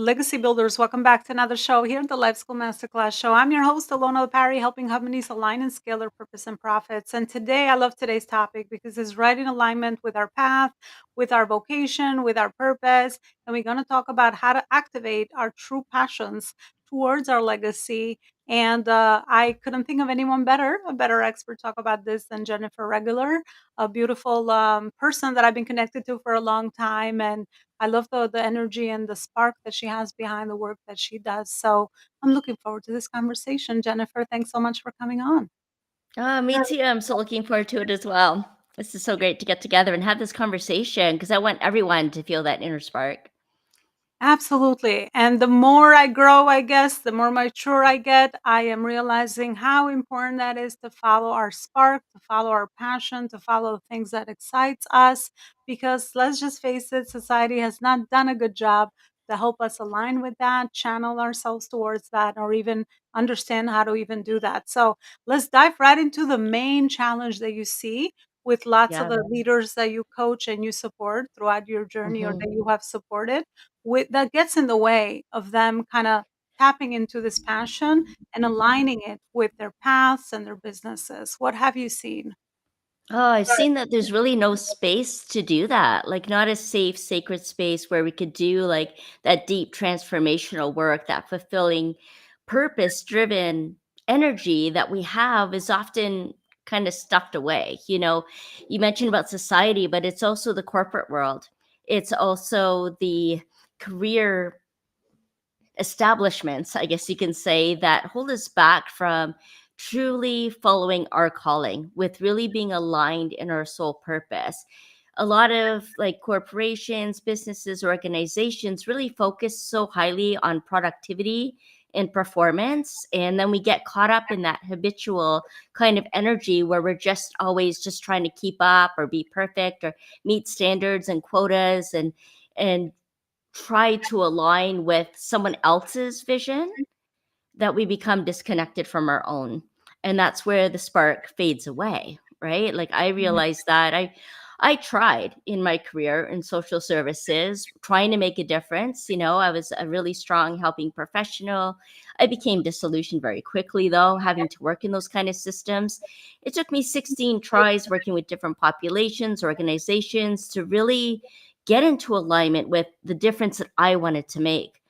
Legacy Builders. Welcome back to another show here at the Life School Masterclass Show. I'm your host, Elona Parry, helping companies align and scale their purpose and profits. And today, I love today's topic because it's right in alignment with our path, with our vocation, with our purpose. And we're going to talk about how to activate our true passions towards our legacy. And I couldn't think of anyone better, a better expert to talk about this than Jennifer Regular, a beautiful person that I've been connected to for a long time. And I love the energy and the spark that she has behind the work that she does. So I'm looking forward to this conversation. Jennifer, thanks so much for coming on. Me too. I'm so looking forward to it as well. This is so great to get together and have this conversation because I want everyone to feel that inner spark. Absolutely. And the more I grow, I guess, the more mature I get, I am realizing how important that is to follow our spark, to follow our passion, to follow the things that excites us. Because let's just face it, society has not done a good job to help us align with that, channel ourselves towards that, or even understand how to even do that. So let's dive right into the main challenge that you see with lots of Yeah. the leaders that you coach and you support throughout your journey or hmm that you have supported that gets in the way of them kind of tapping into this passion and aligning it with their paths and their businesses. What have you seen? Oh, I've seen that there's really no space to do that. Like, not a safe, sacred space where we could do like that deep transformational work, that fulfilling, purpose driven energy that we have is often kind of stuffed away. You mentioned about society, but it's also the corporate world, it's also the career establishments, I guess you can say, that hold us back from truly following our calling with really being aligned in our sole purpose. A lot of like corporations, businesses, organizations really focus so highly on productivity and performance. And then we get caught up in that habitual kind of energy where we're just always just trying to keep up or be perfect or meet standards and quotas and try to align with someone else's vision, that we become disconnected from our own. And that's where the spark fades away, right? Like, I realized that I tried in my career in social services trying to make a difference. I was a really strong helping professional. I became disillusioned very quickly, though, having to work in those kind of systems. It took me 16 tries working with different populations, organizations, to really get into alignment with the difference that I wanted to make.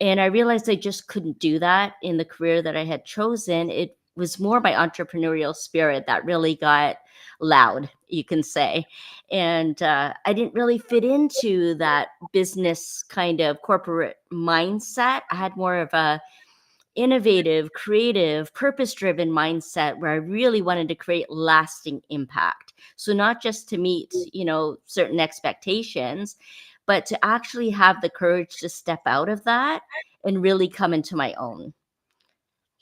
And I realized I just couldn't do that in the career that I had chosen. It was more my entrepreneurial spirit that really got loud, you can say. And I didn't really fit into that business kind of corporate mindset. I had more of a innovative, creative, purpose driven mindset where I really wanted to create lasting impact. So, not just to meet, certain expectations, but to actually have the courage to step out of that and really come into my own.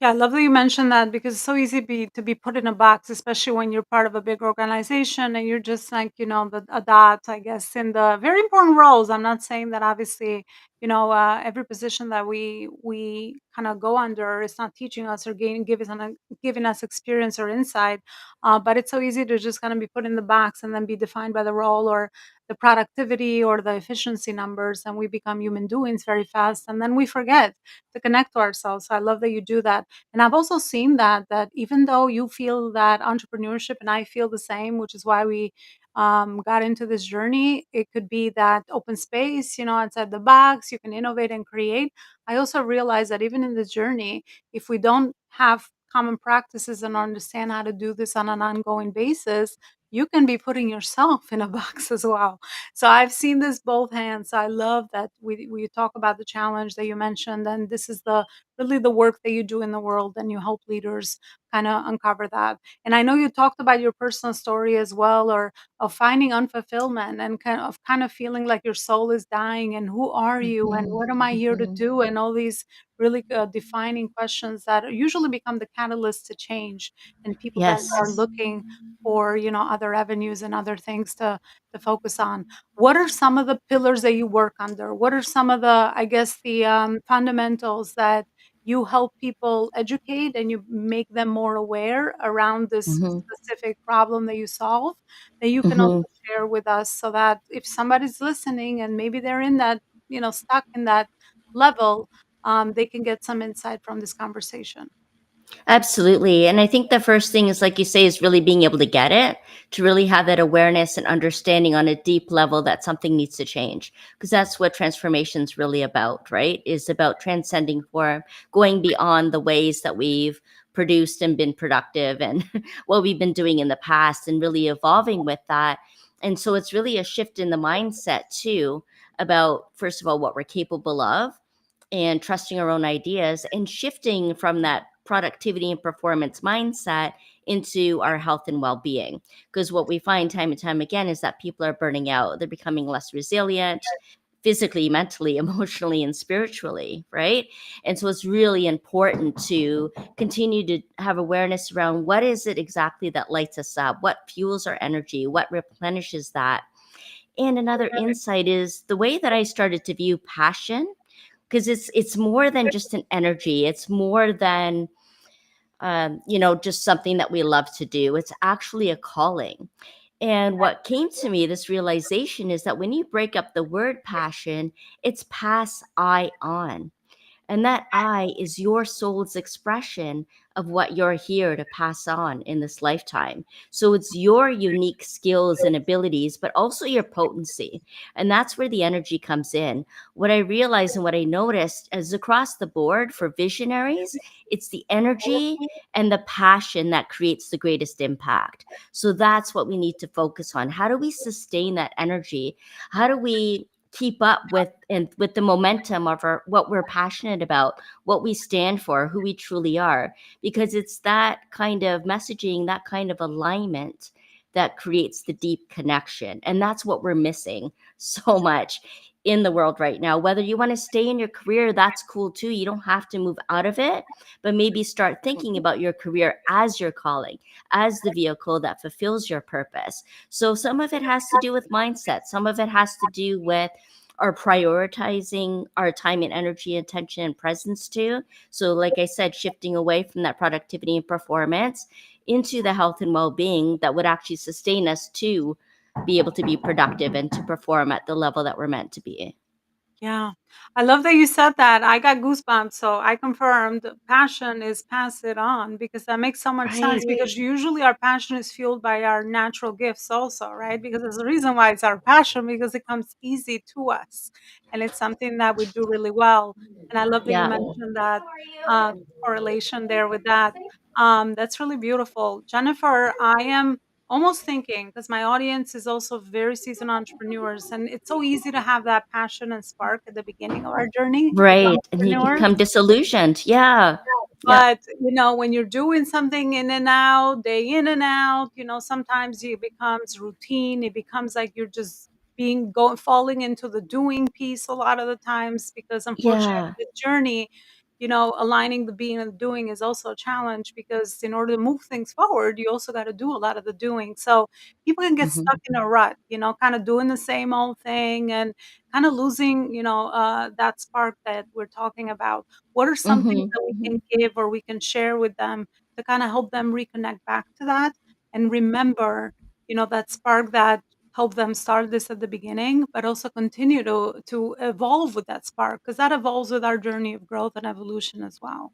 Yeah, I love that you mentioned that because it's so easy to be put in a box, especially when you're part of a big organization and you're just like, a dot, I guess, in the very important roles. I'm not saying that obviously, every position that we kind of go under is not teaching us or giving us experience or insight. But it's so easy to just kind of be put in the box and then be defined by the role or the productivity or the efficiency numbers, and we become human doings very fast, and then we forget to connect to ourselves. So I love that you do that. And I've also seen that even though you feel that entrepreneurship and I feel the same, which is why we got into this journey, it could be that open space, outside the box, you can innovate and create. I also realize that even in this journey, if we don't have common practices and understand how to do this on an ongoing basis, you can be putting yourself in a box as well. So I've seen this both hands. I love that we talk about the challenge that you mentioned, and this is the really the work that you do in the world, and you help leaders kind of uncover that. And I know you talked about your personal story as well, or of finding unfulfillment and kind of feeling like your soul is dying, and who are you, and Mhm, what am I here to mhm. do, and all these really defining questions that usually become the catalyst to change, and people then Yes. are looking for other avenues and other things to focus on. What are some of the pillars that you work under? What are some of the, I guess, the fundamentals that you help people educate and you make them more aware around this Mhm, specific problem that you solve, that you can also mhm. share with us so that if somebody's listening and maybe they're in that, stuck in that level, they can get some insight from this conversation. Absolutely. And I think the first thing is, like you say, is really being able to get it, to really have that awareness and understanding on a deep level that something needs to change. Because that's what transformation is really about, right? Is about transcending form, going beyond the ways that we've produced and been productive and what we've been doing in the past and really evolving with that. And so it's really a shift in the mindset, too, about, first of all, what we're capable of and trusting our own ideas and shifting from that productivity and performance mindset into our health and well-being, because what we find time and time again is that people are burning out, they're becoming less resilient physically, mentally, emotionally, and spiritually, right? And so it's really important to continue to have awareness around what is it exactly that lights us up, what fuels our energy, what replenishes that. And another insight is the way that I started to view passion, because it's more than just an energy, it's more than just something that we love to do. It's actually a calling. And what came to me, this realization, is that when you break up the word passion, it's pass I on. And that I is your soul's expression of what you're here to pass on in this lifetime. So it's your unique skills and abilities, but also your potency. And that's where the energy comes in. What I realized and what I noticed is across the board for visionaries, it's the energy and the passion that creates the greatest impact. So that's what we need to focus on. How do we sustain that energy? How do we keep up with the momentum of what we're passionate about, what we stand for, who we truly are? Because it's that kind of messaging, that kind of alignment that creates the deep connection, and that's what we're missing so much in the world right now. Whether you want to stay in your career, that's cool too, you don't have to move out of it, but maybe start thinking about your career as your calling, as the vehicle that fulfills your purpose. So some of it has to do with mindset, some of it has to do with our prioritizing our time and energy, attention and presence too. So like I said, shifting away from that productivity and performance into the health and well-being that would actually sustain us to be able to be productive and to perform at the level that we're meant to be. Yeah. I love that you said that. I got goosebumps. So I confirmed passion is pass it on, because that makes so much sense, Right. because usually our passion is fueled by our natural gifts also, right? Because there's a reason why it's our passion, because it comes easy to us and it's something that we do really well. And I love that you Yeah. mentioned that uh, correlation there with that. That's really beautiful. Jennifer, I am almost thinking, because my audience is also very seasoned entrepreneurs, and it's so easy to have that passion and spark at the beginning of our journey as Right. And you entrepreneurs. become disillusioned. Yeah. Yeah. But, when you're doing something in and out, day in and out, sometimes it becomes routine. It becomes like you're just falling into the doing piece a lot of the times, because unfortunately Yeah. the journey, aligning the being and the doing is also a challenge, because in order to move things forward, you also got to do a lot of the doing. So people can get Mhm. stuck in a rut, kind of doing the same old thing and kind of losing, that spark that we're talking about. What are some things Mhm. that we can give or we can share with them to kinda help them reconnect back to that and remember, that spark that helped them start this at the beginning, but also continue to evolve with that spark, because that evolves with our journey of growth and evolution as well.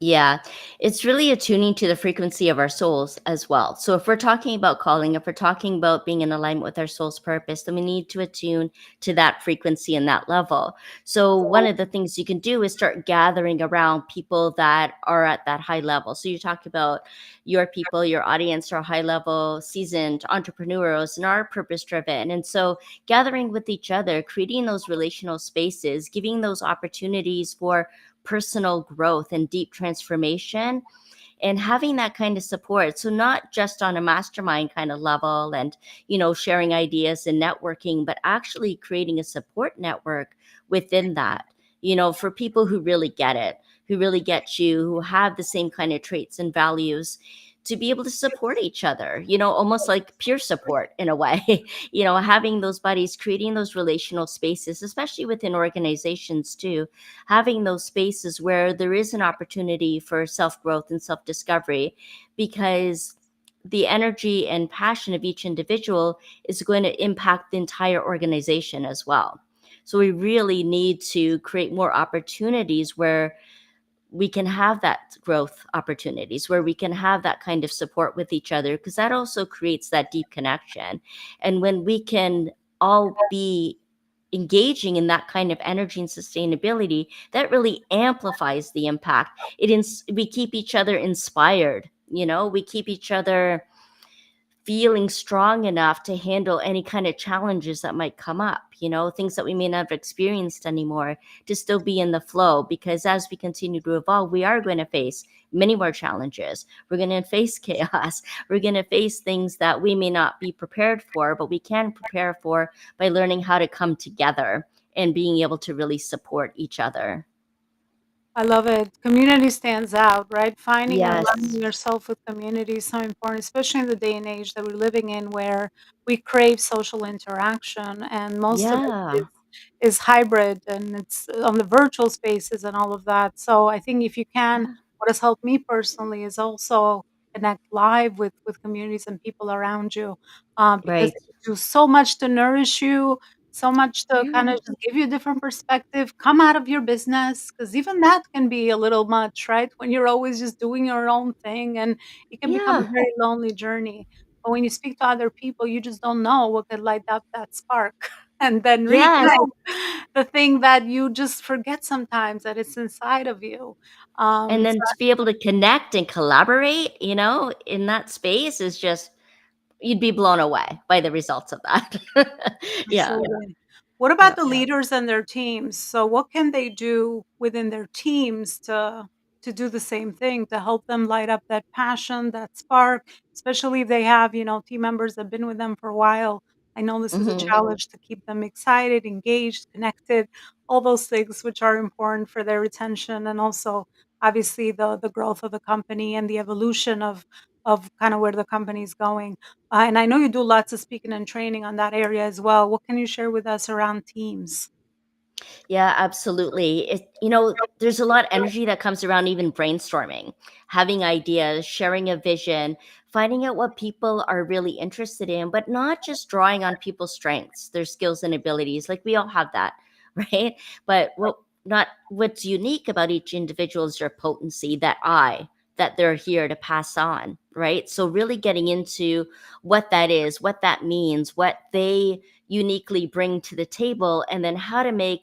Yeah, it's really attuning to the frequency of our souls as well. So, if we're talking about calling, if we're talking about being in alignment with our soul's purpose, then we need to attune to that frequency and that level. So, one of the things you can do is start gathering around people that are at that high level. So, you talk about your people, your audience are high level, seasoned entrepreneurs and are purpose driven. And so, gathering with each other, creating those relational spaces, giving those opportunities for personal growth and deep transformation, and having that kind of support. So not just on a mastermind kind of level and sharing ideas and networking, but actually creating a support network within that, for people who really get it, who really get you, who have the same kind of traits and values, to be able to support each other, almost like peer support in a way. Having those buddies, creating those relational spaces, especially within organizations too, having those spaces where there is an opportunity for self growth and self discovery, because the energy and passion of each individual is going to impact the entire organization as well. So we really need to create more opportunities where we can have that growth opportunities, where we can have that kind of support with each other, because that also creates that deep connection. And when we can all be engaging in that kind of energy and sustainability, that really amplifies the impact. We keep each other inspired, we keep each other feeling strong enough to handle any kind of challenges that might come up, things that we may not have experienced anymore, to still be in the flow. Because as we continue to evolve, we are going to face many more challenges. We're going to face chaos. We're going to face things that we may not be prepared for, but we can prepare for by learning how to come together and being able to really support each other. I love it. Community stands out, right? Finding and Yes. aligning yourself with community is so important, especially in the day and age that we're living in where we crave social interaction and most of it Yeah. is hybrid and it's on the virtual spaces and all of that. So I think if you can, Yeah. what has helped me personally is also connect live with communities and people around you, because Right. they do so much to nourish you, so much to kind Yeah. of just give you a different perspective, come out of your business, because even that can be a little much, right? When you're always just doing your own thing and it can become a Yeah. very lonely journey. But when you speak to other people, you just don't know what could light up that spark and then Yes. reignite the thing that you just forget sometimes that it's inside of you. And So then to be able to connect and collaborate, in that space is just, you'd be blown away by the results of that. Yeah. absolutely. What about Yeah. the leaders and their teams? So what can they do within their teams to do the same thing, to help them light up that passion, that spark, especially if they have, team members that have been with them for a while. I know this is a Mhm. challenge to keep them excited, engaged, connected, all those things which are important for their retention and also obviously the growth of the company and the evolution of kind of where the company is going. And I know you do lots of speaking and training on that area as well. What can you share with us around teams? Yeah, absolutely. There's a lot of energy that comes around even brainstorming, having ideas, sharing a vision, finding out what people are really interested in, but not just drawing on people's strengths, their skills and abilities. Like we all have that, right? But what's unique about each individual is their potency, that they're here to pass on, right? So really getting into what that is, what that means, what they uniquely bring to the table, and then how to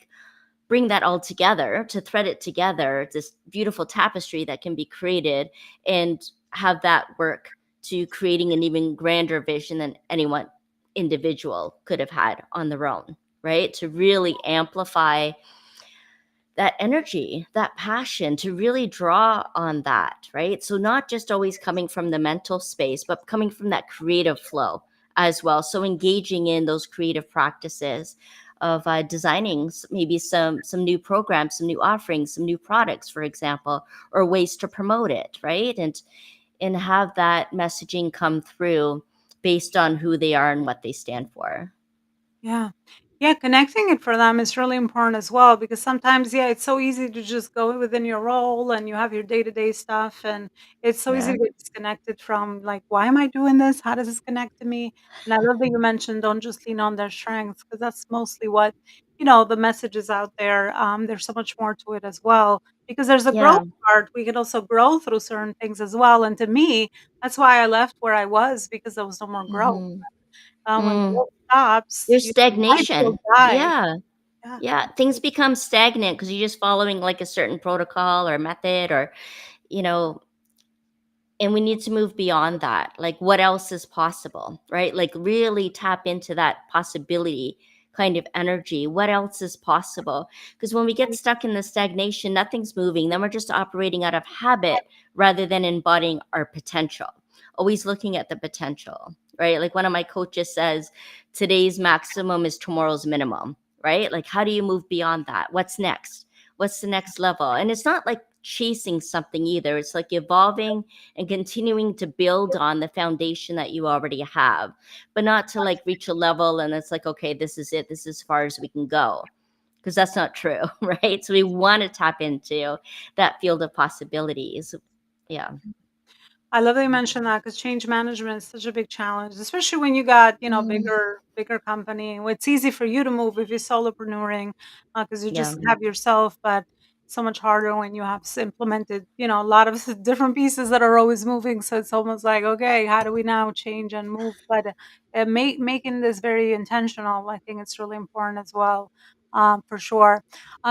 bring that all together, to thread it together, this beautiful tapestry that can be created, and have that work to creating an even grander vision than anyone individual could have had on their own, right? To really amplify that energy, that passion, to really draw on that, right? So, not just always coming from the mental space, but coming from that creative flow as well. So, engaging in those creative practices of designing maybe some new programs, some new offerings, some new products, for example, or ways to promote it, right? And have that messaging come through based on who they are and what they stand for. Yeah. Yeah, connecting it for them is really important as well because sometimes, yeah, it's so easy to just go within your role and you have your day-to-day stuff and it's so easy Yeah. to get disconnected from like, why am I doing this? How does this connect to me? And I love that you mentioned don't just lean on their strengths because that's mostly what, the message is out there. There's so much more to it as well because there's a growth Yeah. part. We can also grow through certain things as well. And to me, that's why I left where I was because there was no more growth. Hmm. When Mm. growth stops, There's people stagnation. die. Yeah. Yeah, Yeah, things absolutely. become stagnant because you're just following like a certain protocol or method, or you know and we need to move beyond that. Like, what else is possible, right? Like, really tap into that possibility kind of energy. What else is possible? Because when we get stuck in the stagnation, nothing's moving. Then we're just operating out of habit rather than embodying our potential. Always looking at the potential, right? Like, one of my coaches says, today's maximum is tomorrow's minimum, right? Like, how do you move beyond that? What's next? What's the next level? And it's not like chasing something either. It's like evolving and continuing to build on the foundation that you already have, but not to like reach a level and it's like, okay, this is it. This is as far as we can go. Because that's not true, right? So we want to tap into that field of possibilities. Yeah. I love that you mentioned that because change management is such a big challenge, especially when you got, Mm, bigger company. It's easy for you to move if you're solopreneuring, because you yeah. just have yourself, but so much harder when you have implemented, a lot of different pieces that are always moving. So it's almost like, okay, how do we now change and move? But making this very intentional, I think it's really important as well, for sure.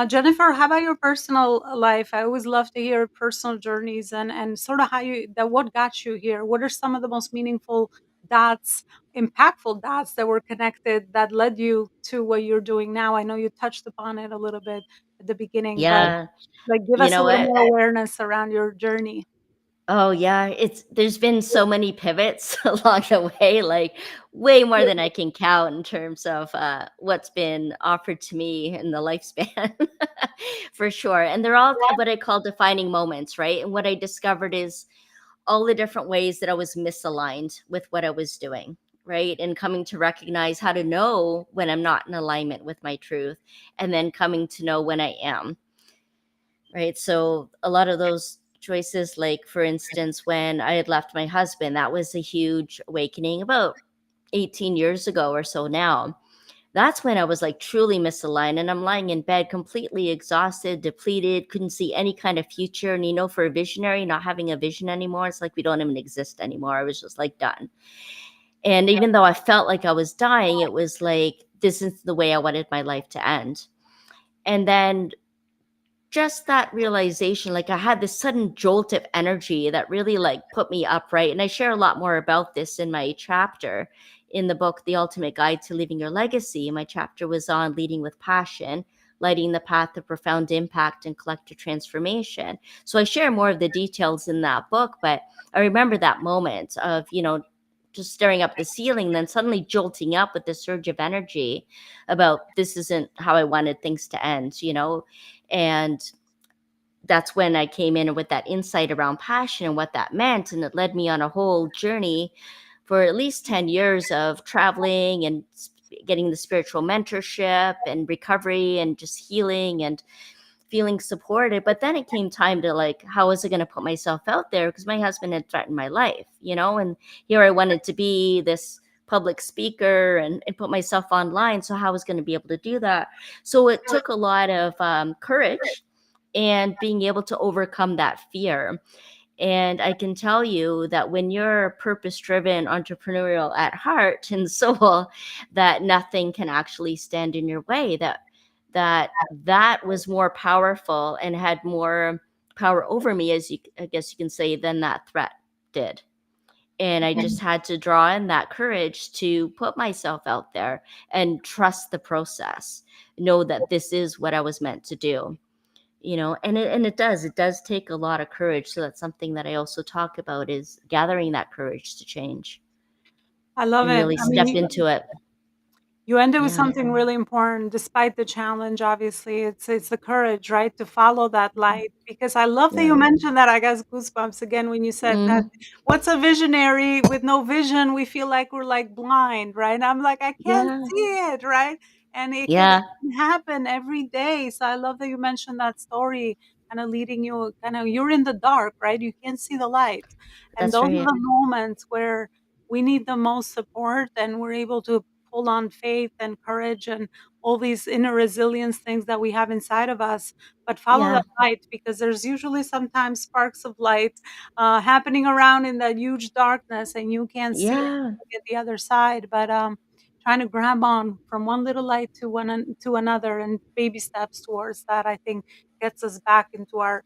Jennifer, how about your personal life? I always love to hear personal journeys and sort of what got you here. What are some of the most meaningful dots, impactful dots that were connected that led you to what you're doing now? I know you touched upon it a little bit at the beginning, but Yeah. like give You us a know little what? more awareness around your journey. Oh yeah, there's been so many pivots along the way, like way more than I can count in terms of what's been offered to me in the lifespan, for sure. And they're all what I call defining moments, right? And what I discovered is all the different ways that I was misaligned with what I was doing, right? And coming to recognize how to know when I'm not in alignment with my truth, and then coming to know when I am, right? So a lot of those choices, like for instance, when I had left my husband, that was a huge awakening about 18 years ago or so now. That's when I was like truly misaligned, and I'm lying in bed completely exhausted, depleted, couldn't see any kind of future. And for a visionary, not having a vision anymore, it's like we don't even exist anymore. I was just like done. And even though I felt like I was dying, it was like this is the way I wanted my life to end. And then just that realization, like I had this sudden jolt of energy that really like put me upright. And I share a lot more about this in my chapter in the book, The Ultimate Guide to Leaving Your Legacy. My chapter was on leading with passion, lighting the path to profound impact and collective transformation. So I share more of the details in that book, but I remember that moment of, just staring up the ceiling, then suddenly jolting up with this surge of energy about this isn't how I wanted things to end. And that's when I came in with that insight around passion and what that meant. And it led me on a whole journey for at least 10 years of traveling and getting the spiritual mentorship and recovery and just healing and feeling supported. But then it came time to like, how was I going to put myself out there? Because my husband had threatened my life, and here I wanted to be this public speaker and put myself online. So how I was going to be able to do that? So it took a lot of courage and being able to overcome that fear. And I can tell you that when you're purpose driven, entrepreneurial at heart and soul, that nothing can actually stand in your way. That was more powerful and had more power over me, I guess you can say, than that threat did. And I just had to draw in that courage to put myself out there and trust the process, know that this is what I was meant to do. And it does take a lot of courage. So that's something that I also talk about, is gathering that courage to change I love and it. really I step mean, into it. you ended with Yeah. something really important despite the challenge, obviously. It's the courage, right, to follow that light. Because I love that Yeah. you mentioned that. I guess goosebumps again when you said that Mm, what's a visionary with no vision? We feel like we're like blind, right? I'm like, I can't yeah. see it, right? And it Yeah. can happen every day. So I love that you mentioned that story, kind of leading you, kind of you're in the dark, right? You can't see the light. And That's those are right. the moments where we need the most support and we're able to pull on faith and courage and all these inner resilience things that we have inside of us, but follow Yeah. that light because there's usually sometimes sparks of light happening around in that huge darkness and you can't see it Yeah. at the other side. But trying to grab on from one little light to to another and baby steps towards that, I think gets us back into our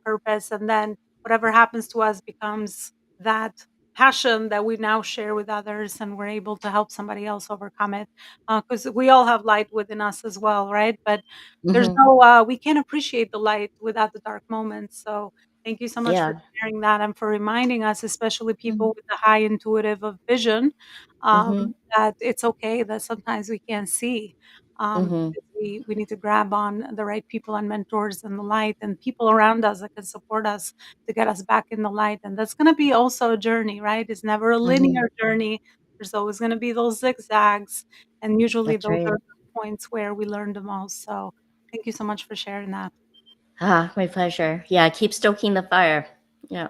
purpose. And then whatever happens to us becomes that passion that we now share with others and we're able to help somebody else overcome it because we all have light within us as well, right? But there's Hmm. no we can't appreciate the light without the dark moments. So thank you so much for Yeah. sharing that and for reminding us, especially people Mm-hmm. with the high intuitive of vision, Mm-hmm. that it's okay that sometimes we can't see. Mm-hmm. Because we need to grab on the right people and mentors and the light and people around us that can support us to get us back in the light. And that's going to be also a journey, right? It's never a Mm-hmm. linear journey. There's always going to be those zigzags. And usually That's those right. are the points where we learn the most. So thank you so much for sharing that. My pleasure. Yeah, keep stoking the fire. Yeah.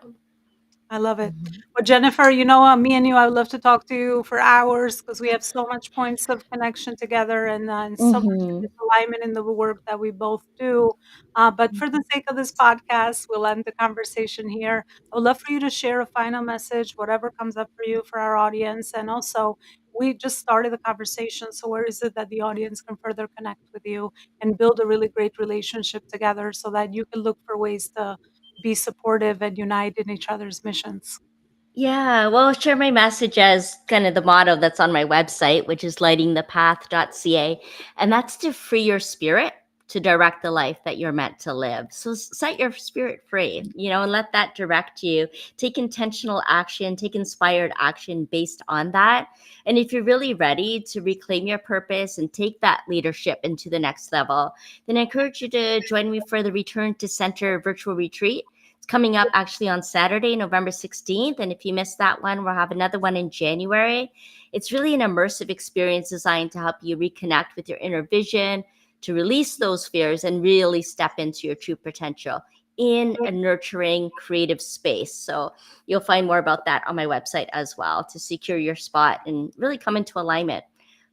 I love it. Mhm. Well, Jennifer, me and you, I would love to talk to you for hours because we have so much points of connection together and so much Mhm. alignment in the work that we both do. But for the sake of this podcast, we'll end the conversation here. I would love for you to share a final message, whatever comes up for you for our audience. And also, we just started the conversation. So, where is it that the audience can further connect with you and build a really great relationship together so that you can look for ways to be supportive and unite in each other's missions? Yeah, well, I'll share my message as kind of the motto that's on my website, which is lightingthepath.ca. And that's to free your spirit to direct the life that you're meant to live. So set your spirit free, and let that direct you. Take intentional action, take inspired action based on that. And if you're really ready to reclaim your purpose and take that leadership into the next level, then I encourage you to join me for the Return to Center virtual retreat. It's coming up actually on Saturday, November 16th. And if you missed that one, we'll have another one in January. It's really an immersive experience designed to help you reconnect with your inner vision, to release those fears, and really step into your true potential in a nurturing, creative space. So you'll find more about that on my website as well to secure your spot and really come into alignment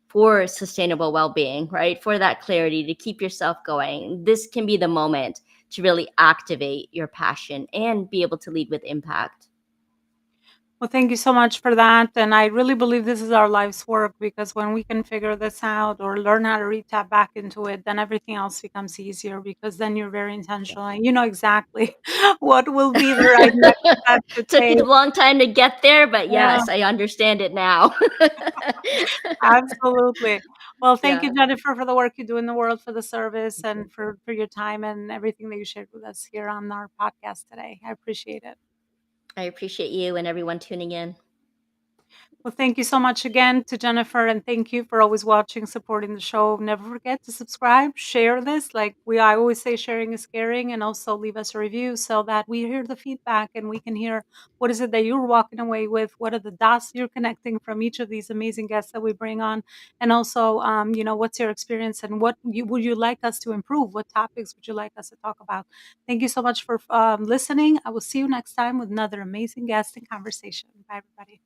for sustainable well-being, right? For that clarity to keep yourself going. This can be the moment to really activate your passion and be able to lead with impact. Well, thank you so much for that. And I really believe this is our life's work because when we can figure this out or learn how to tap back into it, then everything else becomes easier because then you're very intentional and you know exactly what will be the right next step to Took take. a long time to get there, but Yeah, yes, I understand it now. absolutely. Well, thank you, Yeah, Jennifer, for the work you do in the world, for the service, and for your time and everything that you shared with us here on our podcast today. I appreciate it. I appreciate you and everyone tuning in. Well, thank you so much again to Jennifer, and thank you for always watching, supporting the show. Never forget to subscribe, share this. I always say, sharing is caring, and also leave us a review so that we hear the feedback and we can hear what is it that you're walking away with, what are the dots you're connecting from each of these amazing guests that we bring on, and also, what's your experience and would you like us to improve? What topics would you like us to talk about? Thank you so much for listening. I will see you next time with another amazing guest and conversation. Bye, everybody.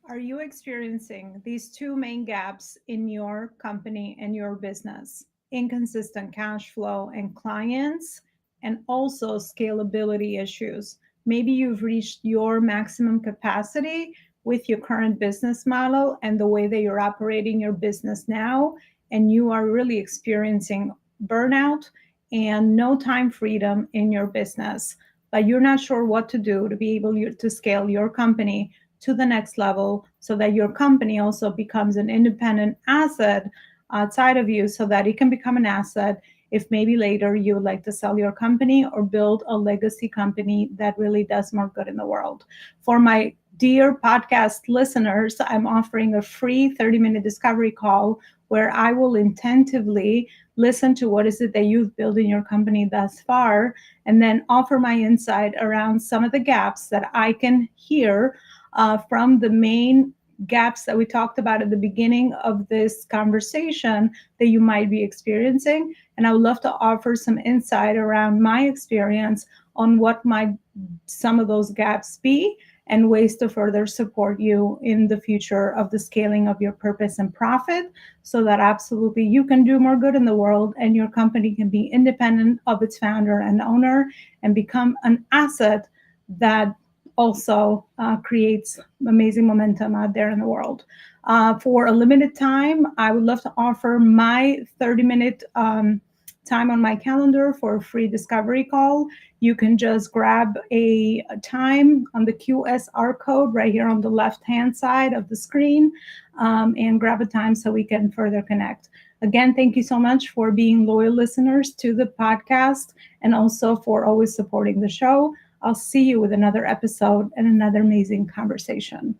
Are you experiencing these two main gaps in your company and your business? Inconsistent cash flow and clients, and also scalability issues. Maybe you've reached your maximum capacity with your current business model and the way that you're operating your business now, and you are really experiencing burnout and no time freedom in your business, but you're not sure what to do to be able to scale your company to the next level so that your company also becomes an independent asset outside of you so that it can become an asset if maybe later you would like to sell your company or build a legacy company that really does more good in the world. For my dear podcast listeners, I'm offering a free 30-minute discovery call where I will intentively listen to what is it that you've built in your company thus far and then offer my insight around some of the gaps that I can hear from the main gaps that we talked about at the beginning of this conversation that you might be experiencing. And I would love to offer some insight around my experience on what might some of those gaps be and ways to further support you in the future of the scaling of your purpose and profit so that absolutely you can do more good in the world and your company can be independent of its founder and owner and become an asset that also creates amazing momentum out there in the world. For a limited time, I would love to offer my 30-minute time on my calendar for a free discovery call. You can just grab a time on the QSR code right here on the left-hand side of the screen and grab a time so we can further connect. Again, thank you so much for being loyal listeners to the podcast and also for always supporting the show. I'll see you with another episode and another amazing conversation.